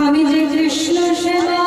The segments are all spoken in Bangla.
আমি যে কৃষ্ণ সেবা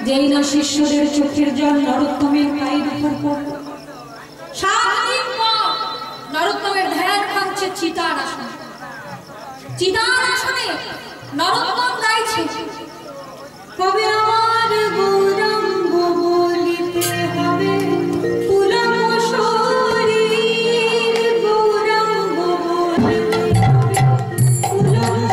যেই না শিষ্যদের চোখের জল নরোত্তমের পায়ের উপর পড়ল, সারাদিন নরোত্তমের ধ্যান ভাঙছে চিতার আসনে। চিতার আসনে নরোত্তম গাইছে, কবে আমার গৌরাঙ্গ বলিতে হবে পুলক শরীর, গৌরাঙ্গ বলিতে হবে পুলক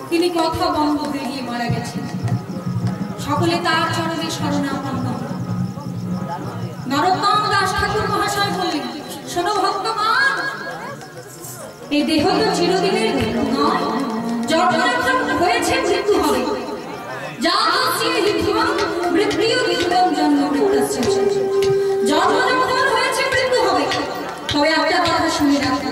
তিনি কথা বন্ধ হয়ে গিয়ে মারা গেছেন। সকলে তার চরণে শরণাপন্ন। নরোত্তম দাস ঠাকুর মহাশয় বললেন, শোনো ভক্তগণ, এই দেহ তো চিরদিনের নয়, জন্মরক্ষণ হয়েছে মৃত্যু হবে। জন্মরক্ষণ হয়েছে মৃত্যু হবে। তবে একটা কথা শুনে রাখো,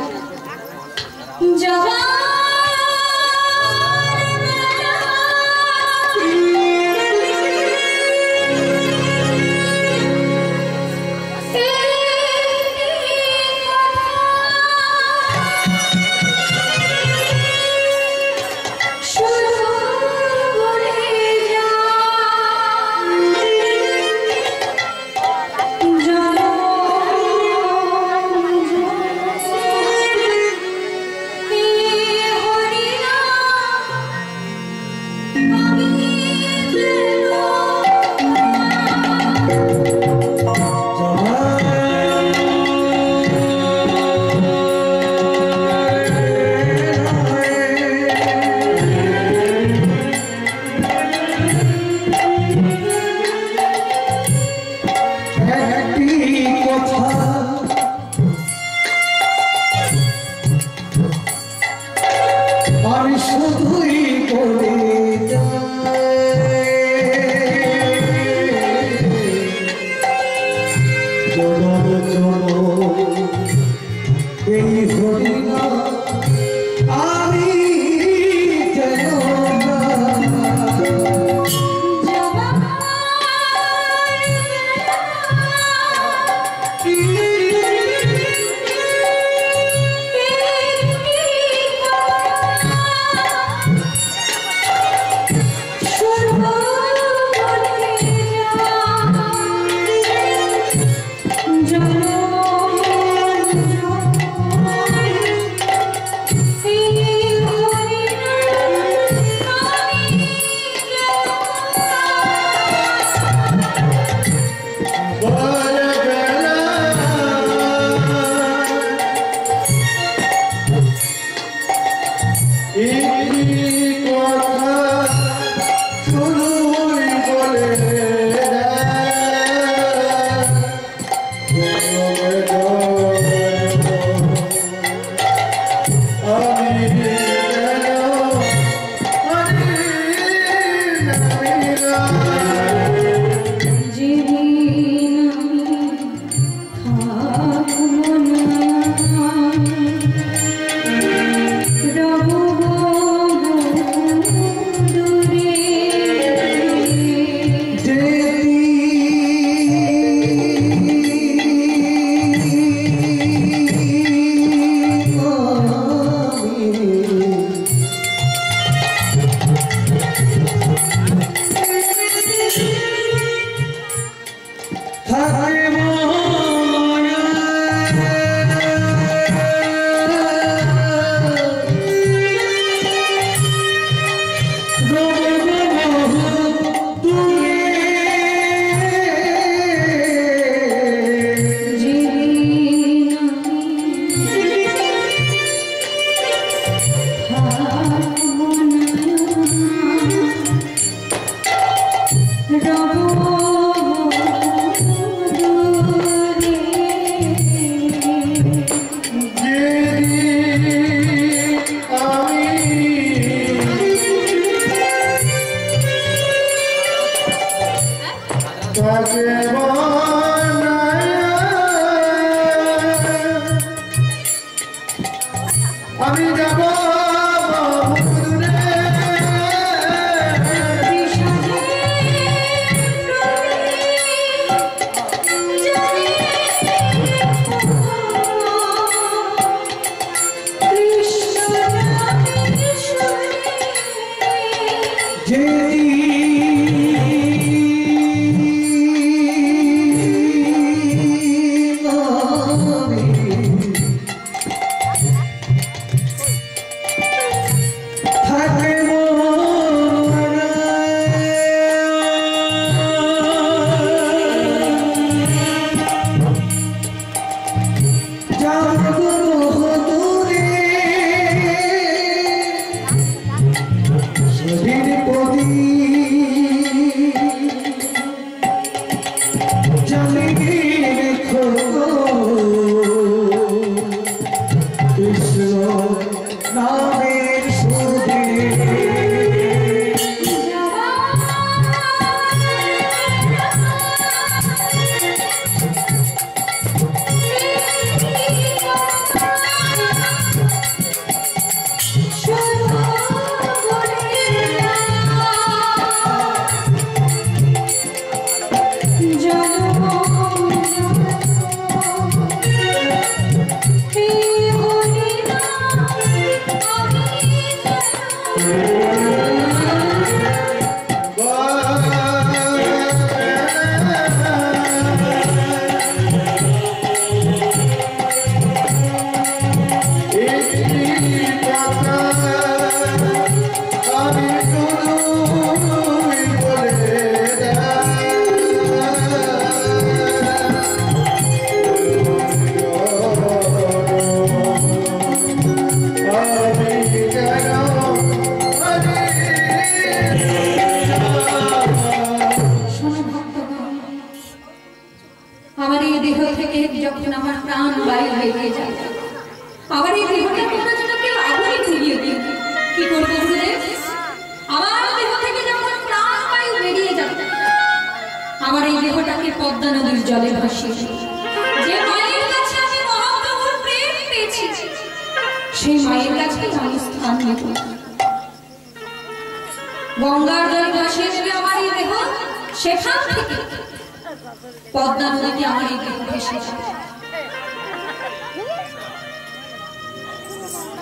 দেহটা তোমরা যেন কেউ আগুনে পুড়িয়ে দিও। কি করবো গুরুদেব? আমার দেহ থেকে যখন প্রাণবায়ু বেরিয়ে যাবে, আমার এই দেহটাকে পদ্মা নদীর জলে ভাসিয়ে যে মায়ের কাছে আমি মহাপ্রভুর প্রেম পেয়েছি, সেই মায়ের কাছে আমি স্থান নেব। গঙ্গার জলে ভাসিয়ে দেবে আমার এই দেহ, সেখান থেকে পদ্মা নদীতে আমার এই দেহ ভেসে যাবে।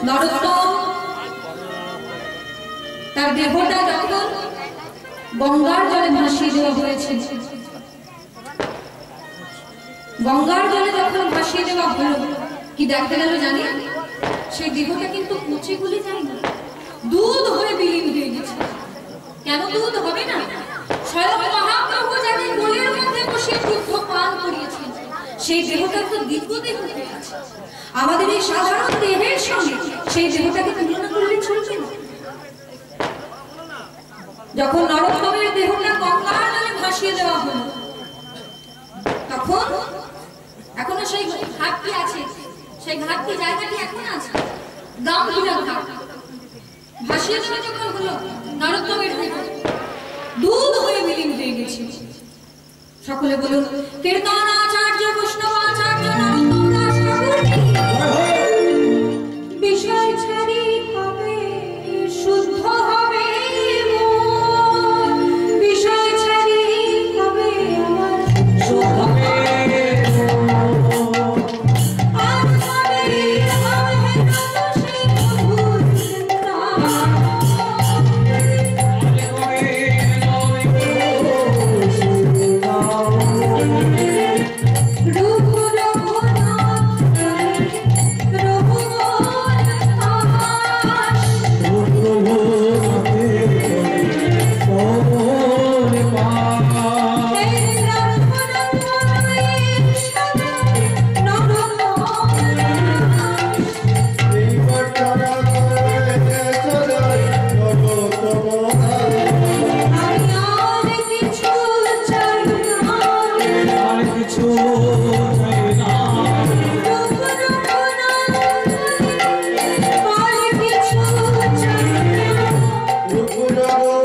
নরোত্তম তার দেহটা যখন গঙ্গার জলে ভাসিয়ে দেওয়া হয়েছে, গঙ্গার জলে যখন ভাসিয়ে দেওয়া হলো, কি দেখা গেল জানি? সেই দেহটা কিন্তু পচে গলে যায়নি, দুধ হয়ে বিলীন হয়ে গেছে। কেন দুধ হবে না? স্বয়ং মহাপ্রভু যাদের গোলের মধ্যে বসে দুধ পান করিয়েছেন, সেই দেহটা তো দিব্যদেহ হয়ে আছে। আমাদের এই সাধারণ দেহের সঙ্গে সেই দেহটাকে তুলনা করলে চলবে না। যখন নরোত্তমের দেহটা গঙ্গার জলে ভাসিয়ে দেওয়া হলো, তখন এখনো সেই ঘাটটি আছে, সেই ঘাটটি জায়গাটি এখন আছে, গাম্ভীরা ঘাট। ভাসিয়ে দেওয়া যখন হলো, নরোত্তমের দেহ দুধ হয়ে বিলীন হয়ে গেছে। সকলে বলুন কীর্তন আচার্য বৈষ্ণব আচার্য নরোত্তম দাস বিষয় ছাড়ি হবে শুদ্ধ হবে, বিষয় ছাড়ি হবে আমার শুদ্ধ হবে। Bravo!